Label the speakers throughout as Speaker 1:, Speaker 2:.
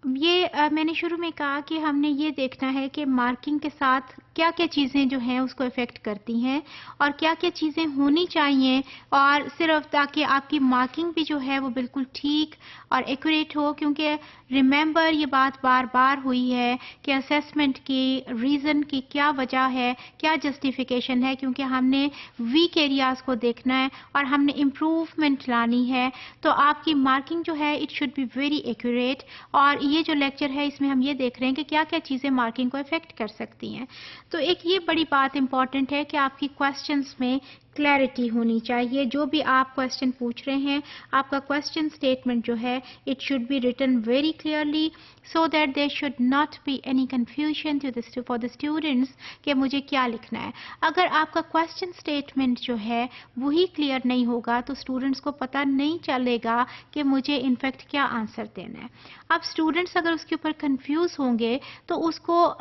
Speaker 1: یہ میں نے شروع میں کہا کہ ہم نے یہ دیکھنا ہے کہ مارکنگ کے ساتھ کیا کیا چیزیں جو ہیں اس کو افیکٹ کرتی ہیں اور کیا کیا چیزیں ہونی چاہیے، اور صرف تاکہ آپ کی مارکنگ بھی جو ہے وہ بالکل ٹھیک اور ایکوریٹ ہو، کیونکہ ریممبر یہ بات بار بار ہوئی ہے کہ اسیسمنٹ کی ریزن کی کیا وجہ ہے، کیا جسٹیفیکیشن ہے، کیونکہ ہم نے ویک ایریاز کو دیکھنا ہے اور ہم نے امپروومنٹ لانی ہے، تو آپ کی مارکنگ جو ہے it should be very accurate. اور یہ جو لیکچر ہے اس میں ہم یہ دیکھ رہے ہیں کہ کیا کیا چیزیں مارکنگ کو افیکٹ کر سکتی ہیں۔ تو ایک یہ بڑی بات امپورٹنٹ ہے کہ آپ کی کوسچنز میں کلیئرٹی ہونی چاہیے۔ جو بھی آپ کوسچن پوچھ رہے ہیں، آپ کا کوسچن اسٹیٹمنٹ جو ہے it should be written very clearly so that there should not be any confusion for the students کہ مجھے کیا لکھنا ہے۔ اگر آپ کا کوسچن اسٹیٹمنٹ جو ہے وہی کلیئر نہیں ہوگا تو اسٹوڈنٹس کو پتہ نہیں چلے گا کہ مجھے انفیکٹ کیا آنسر دینا ہے۔ اب اسٹوڈنٹس اگر اس کے اوپر کنفیوز ہوں گے تو اس کو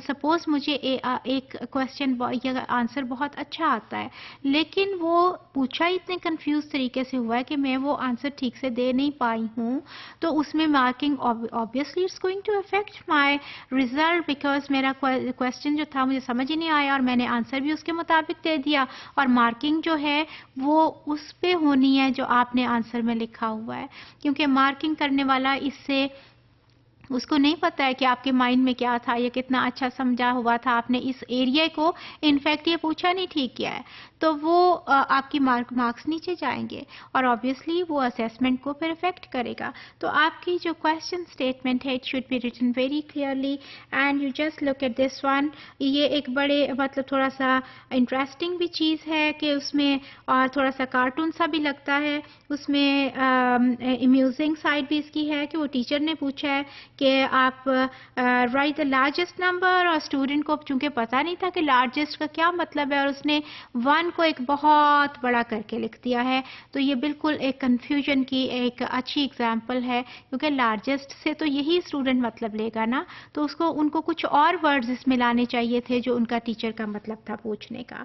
Speaker 1: سپوز مجھے ایک کوسچن یا آنسر بہت اچھا آتا ہے، لیکن وہ پوچھا اتنے کنفیوز طریقے سے ہوا ہے کہ میں وہ آنسر ٹھیک سے دے نہیں پائی ہوں، تو اس میں marking obviously it's going to affect my result because میرا کوسچن جو تھا مجھے سمجھ ہی نہیں آیا اور میں نے آنسر بھی اس کے مطابق دے دیا، اور مارکنگ جو ہے وہ اس پہ ہونی ہے جو آپ نے آنسر میں لکھا ہوا ہے، کیونکہ مارکنگ کرنے والا اس سے اس کو نہیں پتا ہے کہ آپ کے مائنڈ میں کیا تھا یا کتنا اچھا سمجھا ہوا تھا آپ نے اس ایریا کو، انفیکٹ یہ پوچھا نہیں ٹھیک کیا ہے، تو وہ آپ کی مارکس نیچے جائیں گے اور obviously وہ اسیسمنٹ کو پھر افیکٹ کرے گا۔ تو آپ کی جو کوسچن اسٹیٹمنٹ ہے it should be written very clearly and you just look at this one. یہ ایک بڑے مطلب تھوڑا سا انٹرسٹنگ بھی چیز ہے کہ اس میں اور تھوڑا سا کارٹون سا بھی لگتا ہے، اس میں امیوزنگ سائڈ بھی اس کی ہے کہ وہ ٹیچر نے پوچھا ہے کہ آپ رائٹ دا لارجسٹ نمبر، اور اسٹوڈنٹ کو چونکہ پتہ نہیں تھا کہ لارجسٹ کا کیا مطلب ہے اور اس نے 1 کو ایک بہت بڑا کر کے لکھ دیا ہے، تو یہ بالکل ایک کنفیوژن کی ایک اچھی اگزامپل ہے، کیونکہ لارجسٹ سے تو یہی اسٹوڈنٹ مطلب لے گا نا، تو ان کو کچھ اور ورڈز اس میں لانے چاہیے تھے جو ان کا ٹیچر کا مطلب تھا پوچھنے کا۔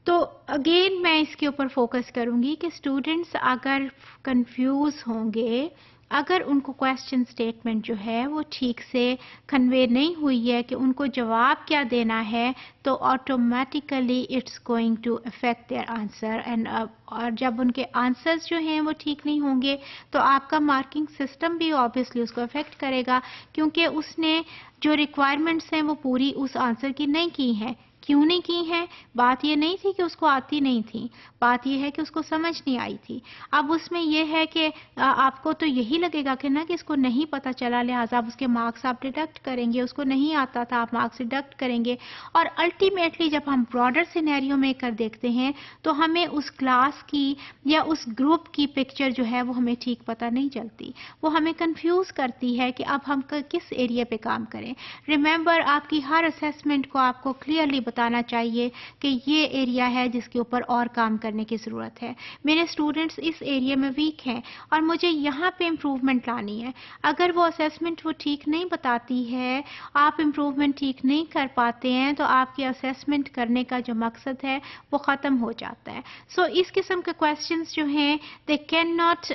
Speaker 1: تو اگین میں اس کے اوپر فوکس کروں گی کہ اسٹوڈنٹس اگر کنفیوز ہوں گے، اگر ان کو کوسچن اسٹیٹمنٹ جو ہے وہ ٹھیک سے کنوے نہیں ہوئی ہے کہ ان کو جواب کیا دینا ہے، تو automatically it's going to affect their answer and اور جب ان کے آنسرز جو ہیں وہ ٹھیک نہیں ہوں گے تو آپ کا مارکنگ سسٹم بھی آبویسلی اس کو افیکٹ کرے گا، کیونکہ اس نے جو ریکوائرمنٹس ہیں وہ پوری اس آنسر کی نہیں کی ہیں۔ کیوں نہیں کی ہیں؟ بات یہ نہیں تھی کہ اس کو آتی نہیں تھی، بات یہ ہے کہ اس کو سمجھ نہیں آئی تھی۔ اب اس میں یہ ہے کہ آپ کو تو یہی لگے گا کہ نا کہ اس کو نہیں پتا چلا، لہٰذا آپ اس کے مارکس آپ ڈیڈکٹ کریں گے، اس کو نہیں آتا تھا آپ مارکس ڈیڈکٹ کریں گے، اور الٹیمیٹلی جب ہم براڈر سینیریو میں کر دیکھتے ہیں تو ہمیں اس کلاس کی یا اس گروپ کی پکچر جو ہے وہ ہمیں ٹھیک پتہ نہیں چلتی، وہ ہمیں کنفیوز کرتی ہے کہ اب ہم کس ایریا پہ کام کریں۔ ریممبر، آپ کی ہر اسیسمنٹ کو آپ کو کلیئرلی بتانا چاہیے کہ یہ ایریا ہے جس کے اوپر اور کام کرنے کی ضرورت ہے، میرے اسٹوڈنٹس اس ایریا میں ویک ہیں اور مجھے یہاں پہ امپروومنٹ لانی ہے۔ اگر وہ اسیسمنٹ وہ ٹھیک نہیں بتاتی ہے، آپ امپروومنٹ ٹھیک نہیں کر پاتے ہیں، تو آپ کی اسیسمنٹ کرنے کا جو مقصد ہے وہ ختم ہو جاتا ہے۔ سو اس قسم کے کوسچنس جو ہیں they can not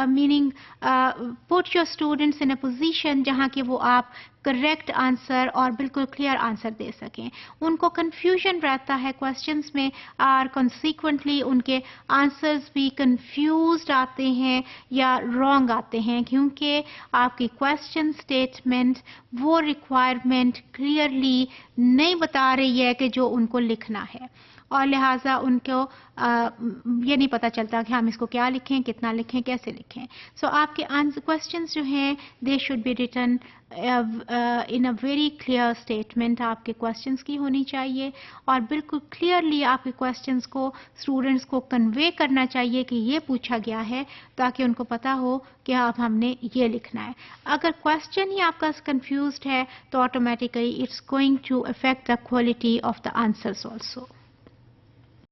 Speaker 1: meaning put your students in a position جہاں کہ وہ آپ کریکٹ آنسر اور بالکل کلیئر آنسر دے سکیں۔ ان کو کنفیوژن رہتا ہے کوسچنس میں اور کنسیکوینٹلی ان کے آنسرز بھی کنفیوزڈ آتے ہیں یا رانگ آتے ہیں، کیونکہ آپ کی کوسچن اسٹیٹمنٹ وہ ریکوائرمنٹ کلیئرلی نہیں بتا رہی ہے کہ جو ان کو لکھنا ہے، اور لہٰذا ان کو یہ نہیں پتہ چلتا کہ ہم اس کو کیا لکھیں، کتنا لکھیں، کیسے لکھیں۔ سو آپ کے کوسچنس جو ہیں they should be written in a very clear statement, آپ کے کوسچنس کی ہونی چاہیے اور بالکل کلیئرلی آپ کے کوسچنس کو اسٹوڈنٹس کو کنوے کرنا چاہیے کہ یہ پوچھا گیا ہے، تاکہ ان کو پتہ ہو کہ اب ہم نے یہ لکھنا ہے۔ اگر کوسچن ہی آپ کا کنفیوزڈ ہے تو automatically it's going to affect the quality of the answers also.